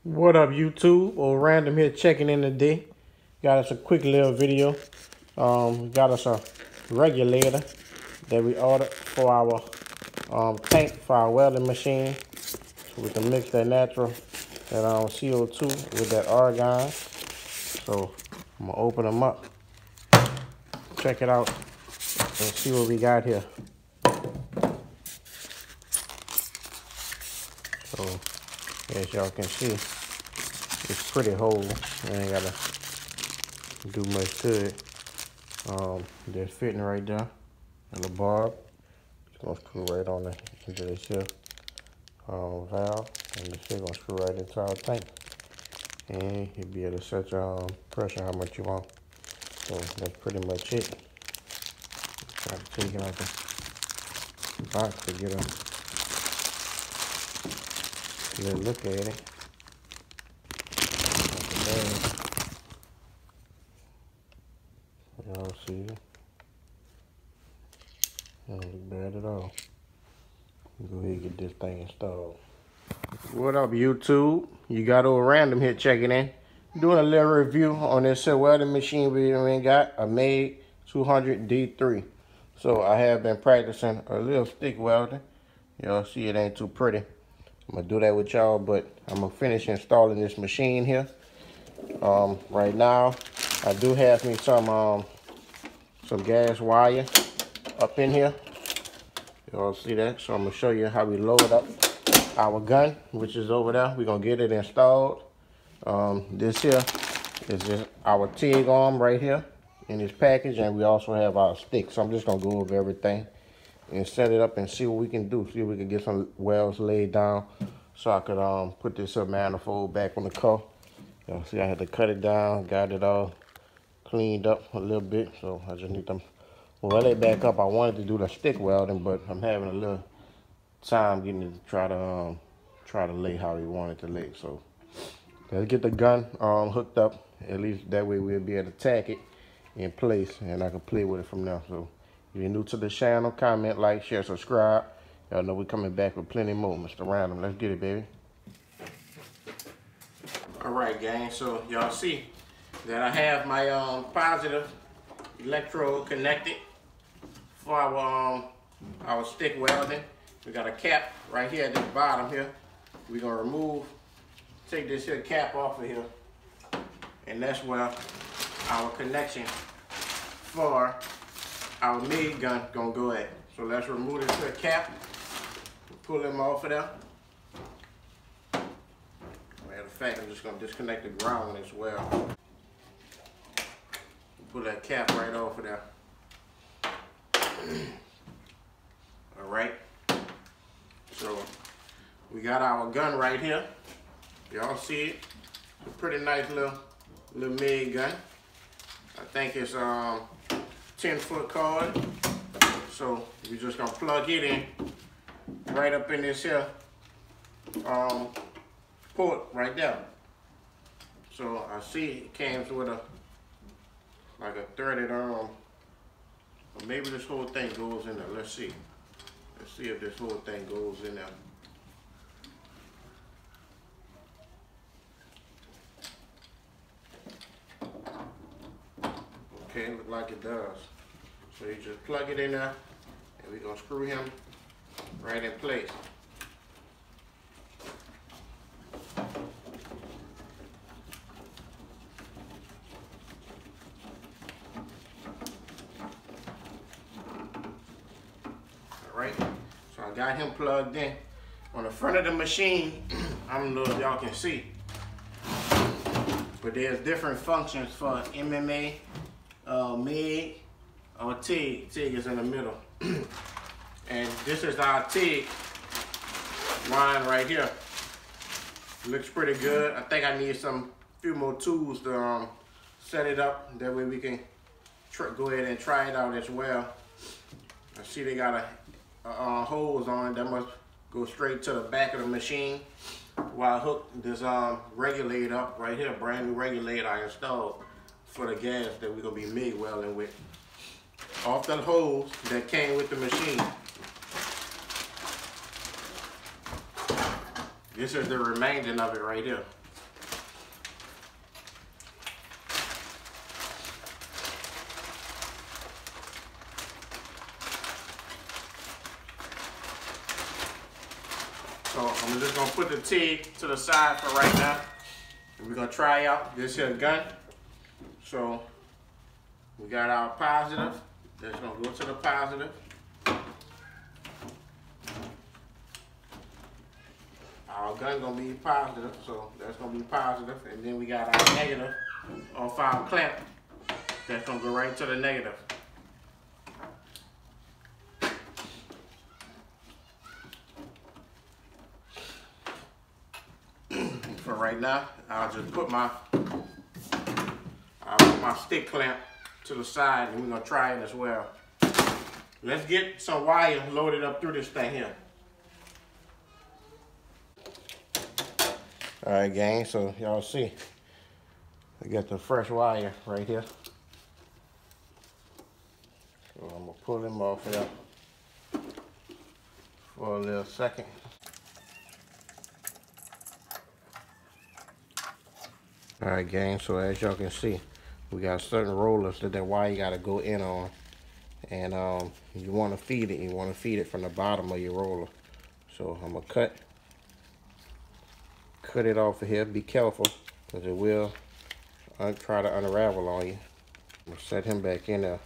What up, YouTube? Or Random here checking in today. Got us a quick little video. Got us a regulator that we ordered for our tank for our welding machine. So we can mix that natural, that CO2 with that argon. So I'm gonna open them up, check it out, and see what we got here. So as y'all can see, it's pretty whole. I ain't gotta do much to it. They're fitting right there, and the barb. It's gonna screw right on into this here valve, and this is gonna screw right into our tank. And you'll be able to set your pressure how much you want. So that's pretty much it. Try to take it out the box to get a look at it. Y'all see it? Don't look bad at all. Go ahead and get this thing installed. What up, YouTube? You got old Random here checking in. Doing a little review on this welding machine we got, a Mig-200D3. So I have been practicing a little stick welding. Y'all see it ain't too pretty. I'm gonna do that with y'all, but I'm gonna finish installing this machine here. Right now, I do have me some gas wire up in here. Y'all see that? So I'm gonna show you how we load up our gun, which is over there. We're gonna get it installed. This here is just our TIG arm right here in this package, and we also have our stick. So I'm just gonna go over everything and set it up and see what we can do. See if we can get some welds laid down so I could put this manifold back on the car. Y'all see I had to cut it down, got it all cleaned up a little bit, so I just need to weld it back up. I wanted to do the stick welding, but I'm having a little time getting it to try to lay how we want it to lay. So let's get the gun hooked up. At least that way we'll be able to tack it in place, and I can play with it from there. So if you're new to the channel, comment, like, share, subscribe. Y'all know we're coming back with plenty more. Mr. Random, let's get it, baby. All right, gang. So y'all see that I have my positive electrode connected for our stick welding. We got a cap right here at the bottom here. We're gonna take this here cap off of here, and that's where our connection for our MIG gun gonna go at. So let's remove this here cap, pull them off of there. Matter of fact, I'm just gonna disconnect the ground as well. Pull that cap right off of there. All right. So we got our gun right here. Y'all see it? It's a pretty nice little MIG gun. I think it's 10-foot cord. So we're just gonna plug it in right up in this here port right there. So I see it came with like a threaded or maybe this whole thing goes in there. Let's see. Let's see if this whole thing goes in there. Okay, look like it does. So you just plug it in there, and we're gonna screw him right in place. Alright, so I got him plugged in. On the front of the machine, I don't know if y'all can see, but there's different functions for MMA, MIG, or TIG. TIG is in the middle. And this is our TIG line right here. Looks pretty good. I think I need few more tools to set it up. That way we can go ahead and try it out as well. I see they got a hose on it that must go straight to the back of the machine. While I hooked this regulator up right here, brand new regulator I installed for the gas that we're gonna be MIG welding with. Off the hose that came with the machine. This is the remainder of it right here. So I'm just gonna put the TIG to the side for right now. And we're gonna try out this here gun. So we got our positive. That's gonna go to the positive. Our gun gonna be positive, so that's gonna be positive. And then we got our negative off our clamp. That's gonna go right to the negative. For right now, I'll put my stick clamp to the side, and we're gonna try it as well. Let's get some wire loaded up through this thing here. All right, gang, so y'all see, I got the fresh wire right here. So I'm gonna pull them off here for a little second. All right, gang, so as y'all can see, we got certain rollers that wire gotta go in on. And you wanna feed it, from the bottom of your roller. So I'm gonna cut it off of here. Be careful, because it will try to unravel on you. I'm gonna set him back in there.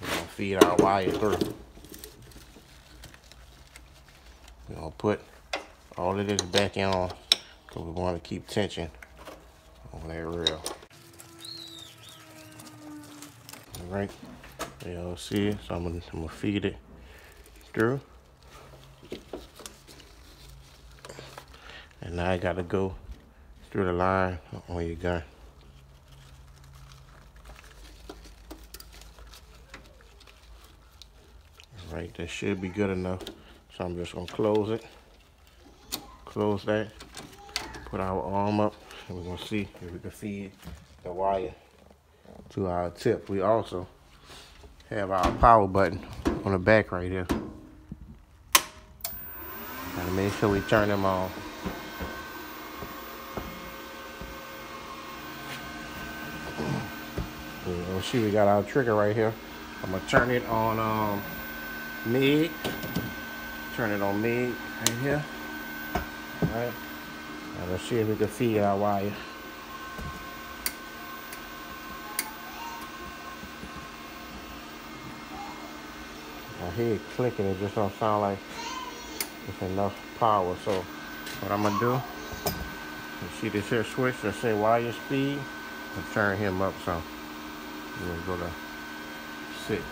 We're gonna feed our wire through. We're gonna put all of this back on, because we want to keep tension on that reel. All right, y'all see it, so I'm gonna feed it through. And now I gotta go through the line on your gun. All right, that should be good enough. So I'm just gonna close it. Close that. Put our arm up, and we're gonna see if we can feed the wire to our tip. We also have our power button on the back right here. Gotta make sure we turn them on. We'll see, we got our trigger right here. I'm gonna turn it on Mig. Turn it on Mig right here. All right. Now let's see if we can feed our wire. I hear it clicking, it just don't sound like it's enough power. So what I'm gonna do, you see this here switch that say wire speed? I'll turn him up some. We're gonna go to 6.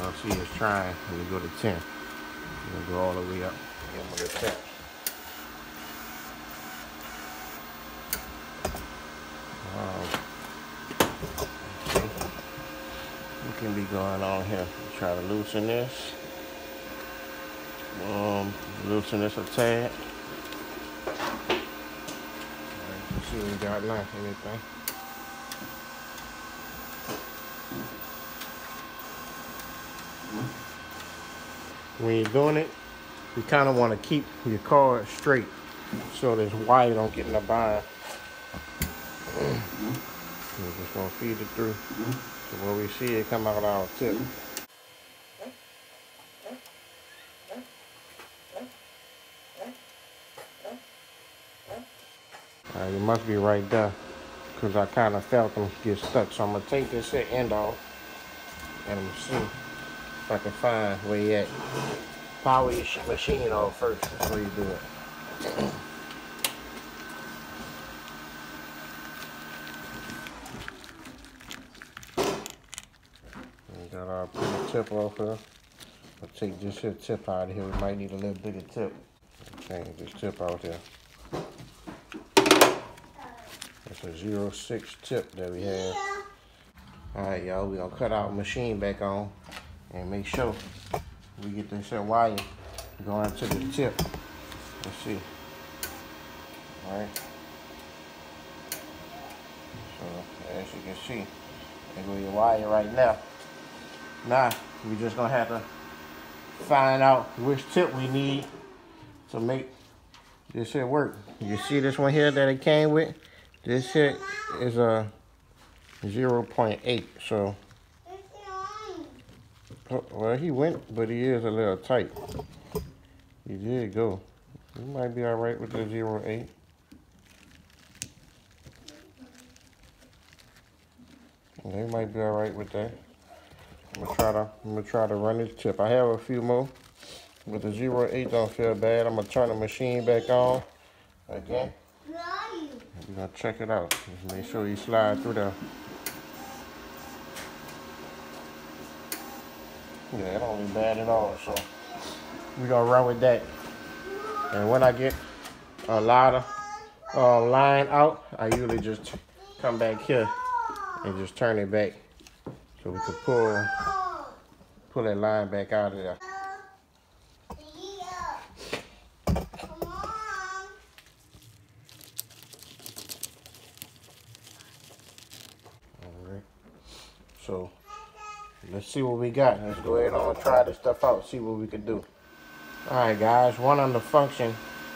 I'll see it's trying. Let me go to 10. We're gonna go all the way up. And I'm gonna tap. What can be going on here? Try to loosen this. Loosen this a tad. Let's see what we got now. Anything? When you're doing it, you kind of want to keep your card straight so this wire don't get in the bind. We're just gonna feed it through. So when we see it come out our tip. It must be right there, because I kind of felt them get stuck. So I'm gonna take this end off and I'm gonna see if I can find where you at. Power your machine off first before you do it. We got our pretty tip off here. I'll take this here tip out of here. We might need a little bigger tip. Change this tip out there. It's a 0.6 tip that we have. Alright, y'all, we're gonna cut our machine back on and make sure we get this here wire going to the tip. Let's see. Alright. So, as you can see, there go your wire right now. Now, we're just gonna have to find out which tip we need to make this here work. You see this one here that it came with? This here is a 0.8, so Oh, well, he went, but he is a little tight. He did go. He might be all right with the 0.8. They might be all right with that. I'm gonna try to run this tip. I have a few more, but the 0.8 don't feel bad. I'm gonna turn the machine back on again. We're gonna check it out. Just make sure you slide through there. Yeah, it don't be bad at all. So we're gonna run with that. And when I get a lot of line out, I usually just come back here and just turn it back so we can pull that line back out of there. Alright, so let's see what we got. Let's go ahead and try this stuff out, see what we can do. Alright guys, one other function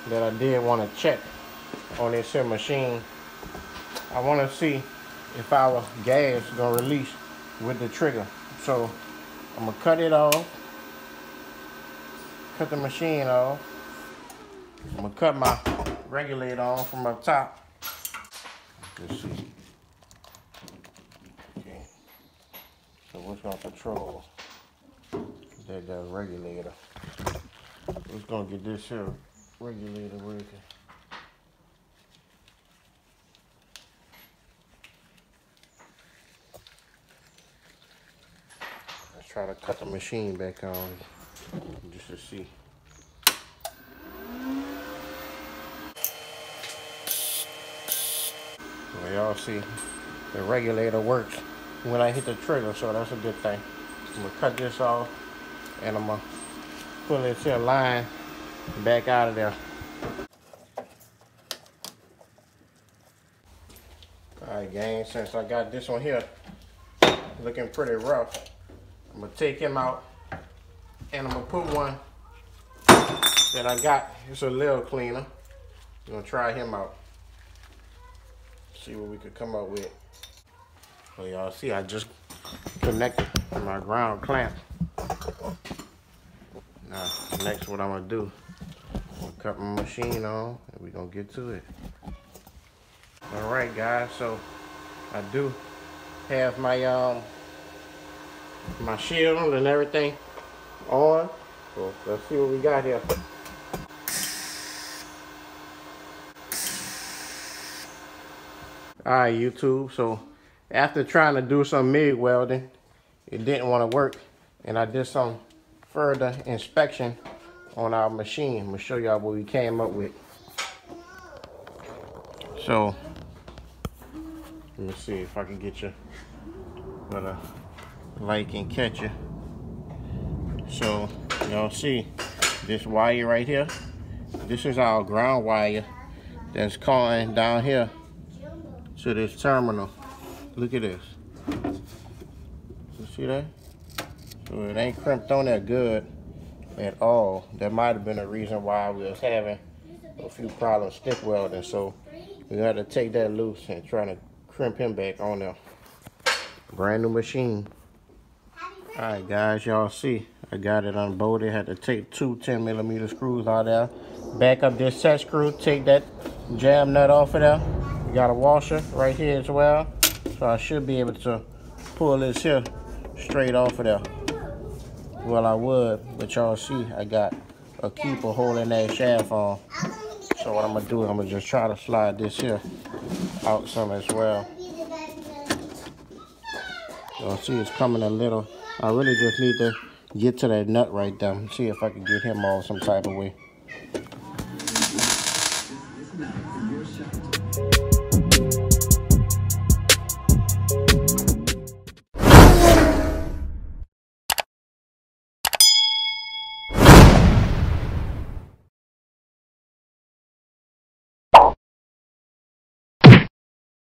that I did want to check on this here machine. I want to see if our gas is going to release with the trigger. So I'm going to cut it off, cut the machine off. I'm going to cut my regulator on from up top. Let's see. Okay. So what's going to control that regulator? We're going to get this here regulator working. Let's try to cut the machine back on just to see. Well, y'all see the regulator works when I hit the trigger, so that's a good thing. I'm going to cut this off and I'm going to pull this here line back out of there. Alright gang, since I got this one here looking pretty rough, I'm going to take him out and I'm going to put one that I got. It's a little cleaner. I'm going to try him out. See what we could come up with. So y'all see I just connected my ground clamp. Now, next what I'm gonna do, I'm gonna cut my machine on and we're gonna get to it. Alright guys, so I do have my my shield and everything on. So let's see what we got here. Alright YouTube, so after trying to do some MIG welding, it didn't want to work, and I did some further inspection on our machine. I'm gonna show y'all what we came up with. So let me see if I can get you where the light can catch you. So y'all see this wire right here, this is our ground wire that's calling down here to this terminal. Look at this. You see that? So it ain't crimped on that good at all. That might have been a reason why we was having a few problems stick welding. So we had to take that loose and try to crimp him back on there. Brand new machine. Alright guys, y'all see I got it unbolted. Had to take two 10mm screws out there. Back up this set screw, take that jam nut off of there. We got a washer right here as well. So I should be able to pull this here straight off of there. Well, I would, but y'all see I got a keeper holding that shaft on. So what I'm gonna do is I'm gonna just try to slide this here out some as well. Y'all see it's coming a little. I really just need to get to that nut right there and see if I can get him off some type of way.